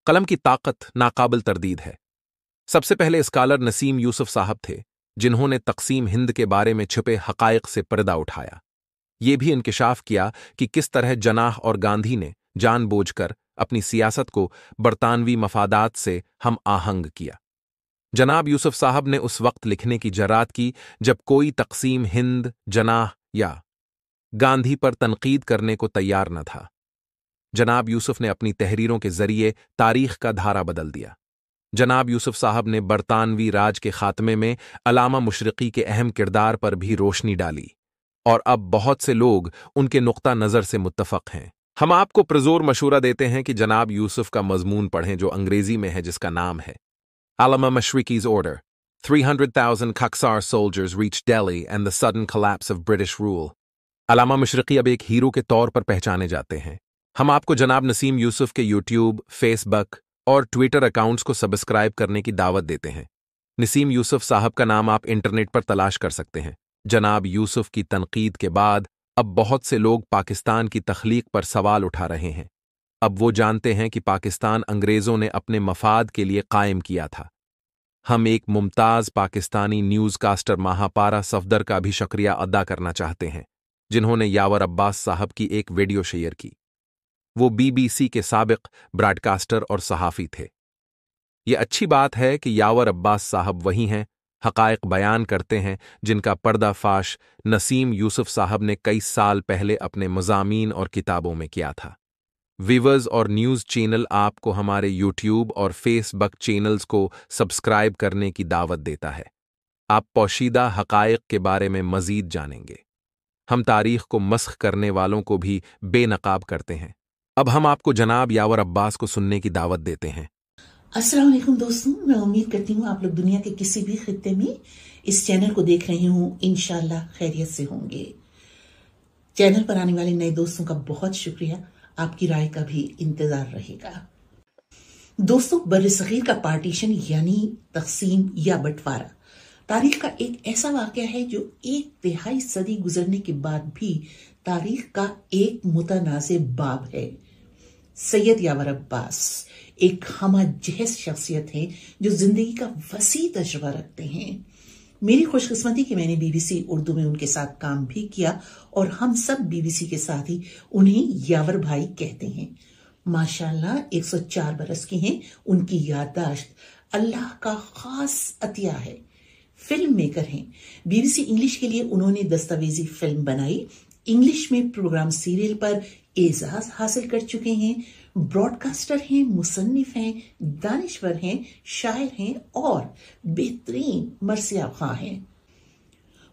قلم کی طاقت ناقابل تردید ہے۔ سب سے پہلے اسکالر نسیم یوسف صاحب تھے جنہوں نے تقسیم ہند کے بارے میں چھپے حقائق سے پردہ اٹھایا۔ یہ بھی انکشاف کیا کہ کس طرح جناح اور گاندھی نے جان بوجھ کر اپنی سیاست کو برطانوی مفادات سے ہم آہنگ کیا۔ جناب یوسف صاحب نے اس وقت لکھنے کی جرات کی جب کوئی تقسیم ہند، جناح یا گاندھی پر تنقید کرنے کو تیار نہ تھا۔ جناب یوسف نے اپنی تحریروں کے ذریعے تاریخ کا دھارا بدل دیا۔ جناب یوسف صاحب نے برطانوی راج کے خاتمے میں علامہ مشرقی کے اہم کردار پر بھی روشنی ڈالی، اور اب بہت سے لوگ ان کے نقطہ نظر سے متفق ہیں۔ ہم آپ کو پرزور مشورہ دیتے ہیں کہ جناب یوسف کا مضمون پڑھیں جو انگریزی میں ہے، جس کا نام ہے علامہ مشرقی's order, 300,000 Khaksar soldiers reached Delhi and the sudden collapse of British rule۔ علامہ مشرقی اب ایک ہیرو کے طور پر پہچانے جاتے ہیں۔ ہم آپ کو جناب نسیم یوسف کے یوٹیوب، فیس بک اور ٹویٹر اکاؤنٹس کو سبسکرائب کرنے کی دعوت دیتے ہیں۔ نسیم یوسف صاحب کا نام آپ انٹرنیٹ پر تلاش کر سکتے ہیں۔ جناب یوسف کی تنقید کے بعد اب بہت سے لوگ پاکستان کی تخلیق پر سوال اٹھا رہے ہیں۔ اب وہ جانتے ہیں کہ پاکستان انگریزوں نے اپنے مفاد کے لیے قائم کیا تھا۔ ہم ایک ممتاز پاکستانی نیوز کاسٹر مہاپارا صفدر کا بھی شکریہ ادا کرنا چاہتے ہیں، جنہوں نے یاور عباس صاحب کی ایک ویڈیو شیئر کی۔ وہ BBC کے سابق براڈ کاسٹر اور صحافی تھے۔ یہ اچھی بات ہے کہ یاور عباس صاحب وہی ہیں، حقائق بیان کرتے ہیں جن کا پردہ فاش نسیم یوسف صاحب نے کئی سال پہلے اپنے مضامین اور کتابوں میں کیا تھا۔ ویورز اور نیوز چینل آپ کو ہمارے یوٹیوب اور فیس بک چینلز کو سبسکرائب کرنے کی دعوت دیتا ہے۔ آپ پوشیدہ حقائق کے بارے میں مزید جانیں گے۔ ہم تاریخ کو مسخ کرنے والوں کو بھی بے نقاب کرتے ہیں۔ اب ہم آپ کو جناب یاور عباس کو سننے کی دعوت دیتے ہیں۔ السلام علیکم دوستوں، میں امید کرتی ہوں آپ لوگ دنیا کے کسی بھی خطے میں اس چینل کو دیکھ رہے ہوں، انشاءاللہ خیریت سے ہوں گے۔ چینل پر آنے والے نئے دوستوں کا بہت شکریہ، آپ کی رائے کا بھی انتظار رہے گا۔ دوستوں، بر صغیر کا پارٹیشن یعنی تقسیم یا بٹوارہ تاریخ کا ایک ایسا واقعہ ہے جو 1/3 صدی گزرنے کے بعد بھی تاریخ کا ایک متنازع باب ہے۔ سید یاور عباس ایک ہمہ جہز شخصیت ہے جو زندگی کا وسیع تجربہ رکھتے ہیں۔ میری خوش قسمتی کہ میں نے BBC اردو میں ان کے ساتھ کام بھی کیا، اور ہم سب BBC کے ساتھ ہی انہیں یاور بھائی کہتے ہیں۔ ماشاءاللہ 104 برس کے ہیں۔ ان کی یادداشت اللہ کا خاص عطیہ ہے۔ فلم میکر ہیں۔ BBC انگلش کے لیے انہوں نے دستاویزی فلم بنائی، انگلش میں پروگرام سیریل پر اعزاز حاصل کر چکے ہیں، براڈ کاسٹر ہیں، مصنف ہیں، دانشور ہیں، شاعر ہیں اور بہترین مرثیہ خواں ہیں۔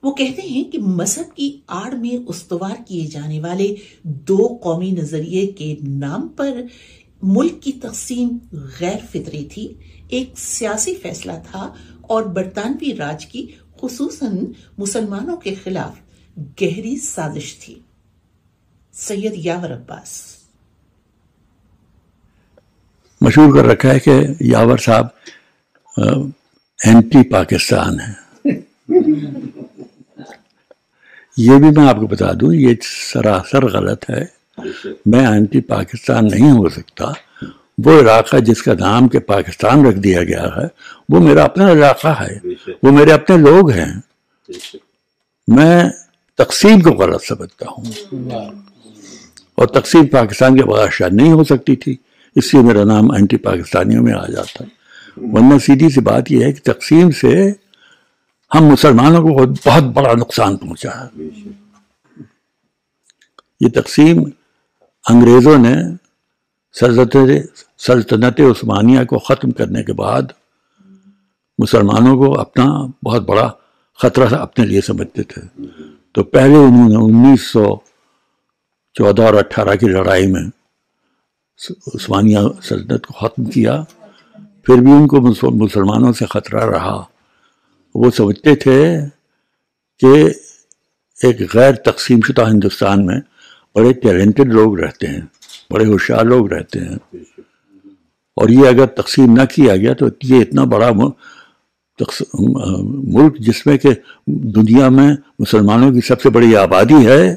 وہ کہتے ہیں کہ مذہب کی آڑ میں استوار کیے جانے والے 2 قومی نظریے کے نام پر ملک کی تقسیم غیر فطری تھی، ایک سیاسی فیصلہ تھا اور برطانوی راج کی خصوصاً مسلمانوں کے خلاف گہری سازش تھی۔ سید یاور عباس مشہور کر رکھا ہے کہ یاور صاحب اینٹی پاکستان ہیں۔ یہ بھی میں آپ کو بتا دوں، یہ سراسر غلط ہے۔ میں اینٹی پاکستان نہیں ہو سکتا۔ وہ علاقہ جس کا نام کہ پاکستان رکھ دیا گیا ہے وہ میرا اپنا علاقہ ہے، وہ میرے اپنے لوگ ہیں۔ میں تقسیم کو غلط سمجھتا ہوں، اور تقسیم پاکستان کے بغیر شاید نہیں ہو سکتی تھی، اس لیے میرا نام اینٹی پاکستانیوں میں آ جاتا ہے۔ ورنہ سیدھی سی بات یہ ہے کہ تقسیم سے ہم مسلمانوں کو بہت بڑا نقصان پہنچا ہے۔ یہ تقسیم انگریزوں نے سلطنت عثمانیہ کو ختم کرنے کے بعد مسلمانوں کو اپنا بہت بڑا خطرہ اپنے لیے سمجھتے تھے، تو پہلے انہوں نے 1914 اور 18 کی لڑائی میں عثمانیہ سلطنت کو ختم کیا، پھر بھی ان کو مسلمانوں سے خطرہ رہا۔ وہ سمجھتے تھے کہ ایک غیر تقسیم شدہ ہندوستان میں بڑے ٹیلنٹڈ لوگ رہتے ہیں، بڑے ہوشیار لوگ رہتے ہیں، اور یہ اگر تقسیم نہ کیا گیا تو یہ اتنا بڑا ملک جس میں کہ دنیا میں مسلمانوں کی سب سے بڑی آبادی ہے،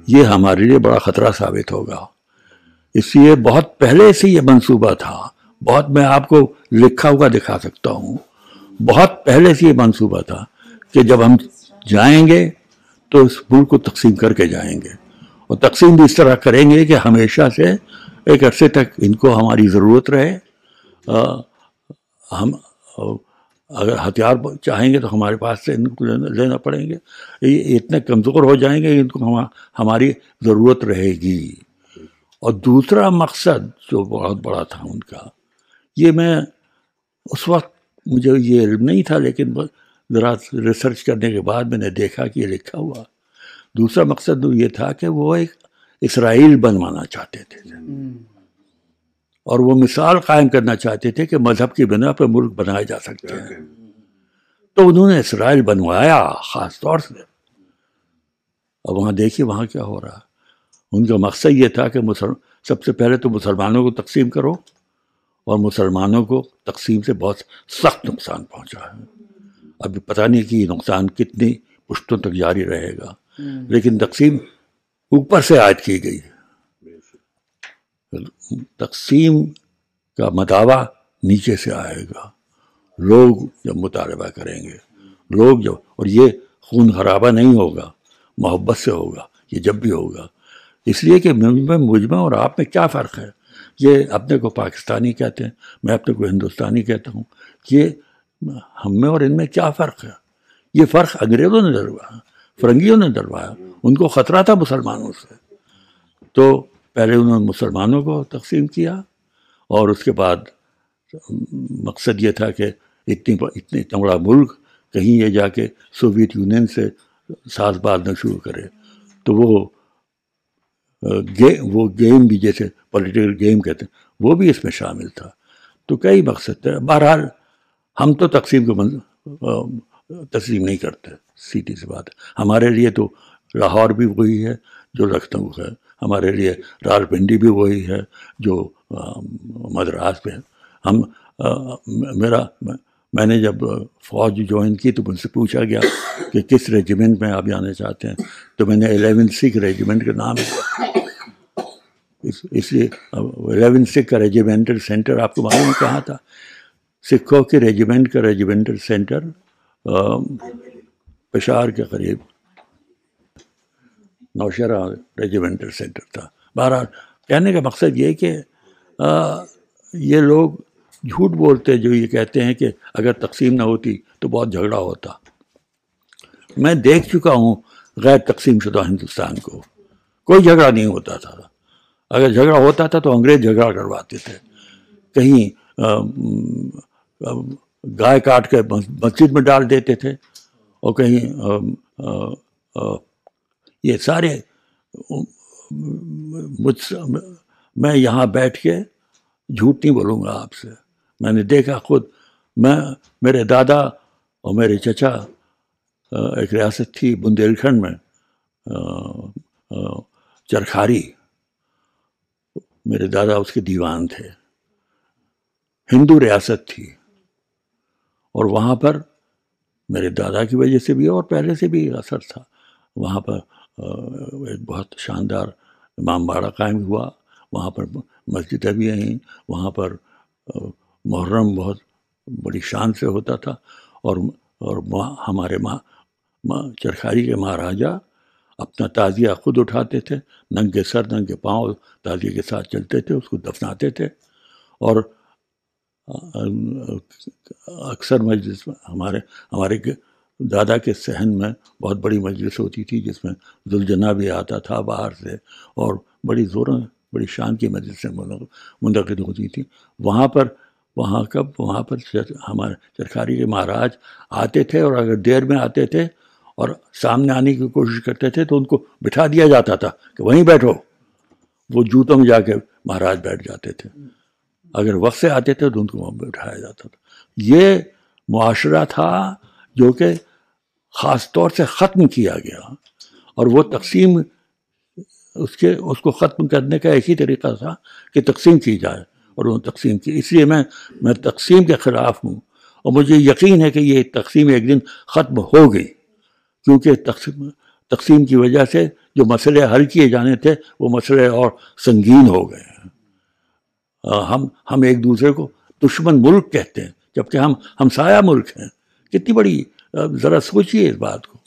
یہ ہمارے لیے بڑا خطرہ ثابت ہوگا۔ اس لیے بہت پہلے سے یہ منصوبہ تھا، بہت میں آپ کو لکھا ہوا دکھا سکتا ہوں. بہت پہلے سے یہ منصوبہ تھا کہ جب ہم جائیں گے تو اس ملک کو تقسیم کر کے جائیں گے, اور تقسیم بھی اس طرح کریں گے کہ ہمیشہ سے ایک عرصے تک ان کو ہماری ضرورت رہے. ہم اگر ہتھیار چاہیں گے تو ہمارے پاس سے ان کو لینا پڑیں گے. یہ اتنے کمزور ہو جائیں گے ان کو ہماری ضرورت رہے گی. اور دوسرا مقصد جو بہت بڑا تھا ان کا, یہ میں اس وقت مجھے یہ علم نہیں تھا, لیکن ذرا ریسرچ کرنے کے بعد میں نے دیکھا کہ یہ لکھا ہوا. دوسرا مقصد یہ تھا کہ وہ ایک اسرائیل بنوانا چاہتے تھے, اور وہ مثال قائم کرنا چاہتے تھے کہ مذہب کی بنا پر ملک بنائے جا سکتے ہیں. تو انہوں نے اسرائیل بنوایا خاص طور سے. اور وہاں دیکھیے وہاں کیا ہو رہا. ان کا مقصد یہ تھا کہ سب سے پہلے تو مسلمانوں کو تقسیم کرو, اور مسلمانوں کو تقسیم سے بہت سخت نقصان پہنچا ہے. ابھی پتہ نہیں کہ یہ نقصان کتنی پشتوں تک جاری رہے گا, لیکن تقسیم اوپر سے عائد کی گئی. تقسیم کا مداوع نیچے سے آئے گا. لوگ جب مطالبہ کریں گے, لوگ جب, اور یہ خون خرابہ نہیں ہوگا, محبت سے ہوگا یہ جب بھی ہوگا. اس لیے کہ مجھ میں اور آپ میں کیا فرق ہے. یہ اپنے کو پاکستانی کہتے ہیں, میں اپنے کو ہندوستانی کہتا ہوں. یہ ہم میں اور ان میں کیا فرق ہے. یہ فرق انگریزوں نے ڈلوایا, فرنگیوں نے ڈلوایا. ان کو خطرہ تھا مسلمانوں سے, تو پہلے انہوں نے مسلمانوں کو تقسیم کیا, اور اس کے بعد مقصد یہ تھا کہ اتنا بڑا ملک کہیں یہ جا کے سوویت یونین سے ساز باز نہ شروع کرے. تو وہ گیم بھی, جیسے پولیٹیکل گیم کہتے ہیں, وہ بھی اس میں شامل تھا. تو کئی مقصد تھے. بہرحال ہم تو تقسیم کو تسلیم نہیں کرتے, سیدھی سی بات ہے. ہمارے لیے تو لاہور بھی وہی ہے جو لکھنؤ ہے, ہمارے لیے راولپنڈی بھی وہی ہے جو مدراس پہ ہے. میں نے جب فوج جوائن کی تو مجھ سے پوچھا گیا کہ کس ریجیمنٹ میں آپ جانا چاہتے ہیں, تو میں نے 11 سکھ ریجیمنٹ کا نام دیا. اس لیے 11 سکھ کا ریجیمنٹل سینٹر آپ کو معلوم کہاں تھا؟ سکھوں کے ریجیمنٹ کا ریجیمنٹل سینٹر پشاور کے قریب نوشہرہ ریجیمنٹل سینٹر تھا. بہرحال کہنے کا مقصد یہ کہ یہ لوگ جھوٹ بولتے جو یہ کہتے ہیں کہ اگر تقسیم نہ ہوتی تو بہت جھگڑا ہوتا. میں دیکھ چکا ہوں غیر تقسیم شدہ ہندوستان کو, کوئی جھگڑا نہیں ہوتا تھا. اگر جھگڑا ہوتا تھا تو انگریز جھگڑا کرواتے تھے. کہیں گائے کاٹ کے مسجد میں ڈال دیتے تھے, اور کہیں یہ سارے میں یہاں بیٹھ کے جھوٹ نہیں بولوں گا آپ سے. میں نے دیکھا خود. میرے دادا اور میرے چچا, ایک ریاست تھی بندیل کھنڈ میں چرخاری, میرے دادا اس کے دیوان تھے. ہندو ریاست تھی, اور وہاں پر میرے دادا کی وجہ سے بھی اور پہلے سے بھی اثر تھا. وہاں پر ایک بہت شاندار امام باڑہ قائم ہوا, وہاں پر مسجدیں بھی ہیں, وہاں پر محرم بہت بڑی شان سے ہوتا تھا. اور ہمارے چرخاری کے مہاراجا اپنا تعزیہ خود اٹھاتے تھے, ننگے سر ننگے پاؤں تعزیے کے ساتھ چلتے تھے, اس کو دفناتے تھے. اور اکثر مجلس میں ہمارے دادا کے صحن میں بہت بڑی مجلس ہوتی تھی, جس میں ذوالجناح بھی آتا تھا باہر سے, اور بڑی شان کی مجلسیں منعقد ہوتی تھیں. وہاں پر ہمارے چرخاری کے مہاراج آتے تھے, اور اگر دیر میں آتے تھے اور سامنے آنے کی کوشش کرتے تھے تو ان کو بٹھا دیا جاتا تھا کہ وہیں بیٹھو. وہ جوتوں میں جا کے مہاراج بیٹھ جاتے تھے. اگر وقت سے آتے تھے تو ان کو وہاں بٹھایا جاتا تھا. یہ معاشرہ تھا جو کہ خاص طور سے ختم کیا گیا, اور وہ تقسیم اس کو ختم کرنے کا ایک ہی طریقہ تھا کہ تقسیم کی جائے, اور وہ تقسیم کی. اس لیے میں تقسیم کے خلاف ہوں, اور مجھے یقین ہے کہ یہ تقسیم ایک دن ختم ہو گئی, کیونکہ تقسیم کی وجہ سے جو مسئلے حل کیے جانے تھے وہ مسئلے اور سنگین ہو گئے ہیں. ہم ایک دوسرے کو دشمن ملک کہتے ہیں جبکہ ہم ہمسایہ ملک ہیں. کتنی بڑی، ذرا سوچیے اس بات کو.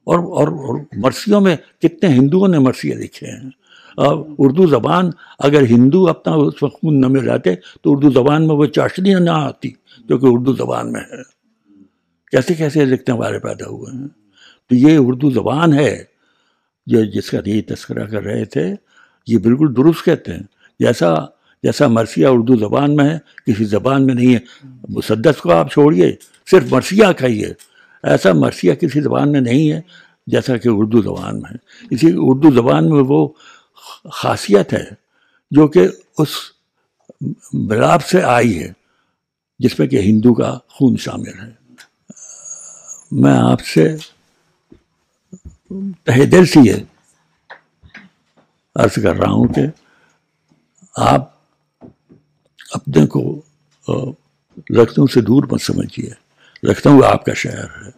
اور مرثیوں میں کتنے ہندوؤں نے مرثیے لکھے ہیں. اردو زبان اگر ہندو اپنا اس وقت خون نہ ملاتے تو اردو زبان میں وہ چاشنی نہ آتی جو کہ اردو زبان میں ہے. کیسے کیسے لکھنے والے پیدا ہوئے ہیں. تو یہ اردو زبان ہے جو جس کا یہ تذکرہ کر رہے تھے، یہ بالکل درست کہتے ہیں. جیسا مرثیہ اردو زبان میں ہے کسی زبان میں نہیں ہے. مسدس کو آپ چھوڑیے، صرف مرثیہ کھائیے، ایسا مرثیہ کسی زبان میں نہیں ہے جیسا کہ اردو زبان میں ہے. اسی اردو زبان میں وہ خاصیت ہے جو کہ اس ملاپ سے آئی ہے جس میں کہ ہندو کا خون شامل ہے. میں آپ سے تہ دل سے یہ عرض کر رہا ہوں کہ آپ اپنے کو لکھنؤ سے دور مت سمجھیے. لکھنؤ آپ کا شہر ہے،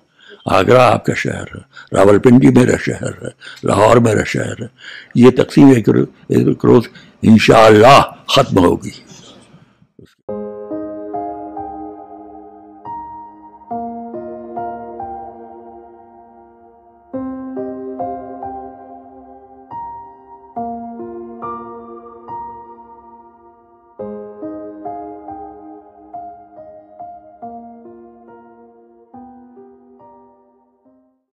آگرہ آپ کا شہر ہے، راولپنڈی میرا شہر ہے، لاہور میرا شہر ہے. یہ تقسیم ایک روز انشاءاللہ ختم ہوگی.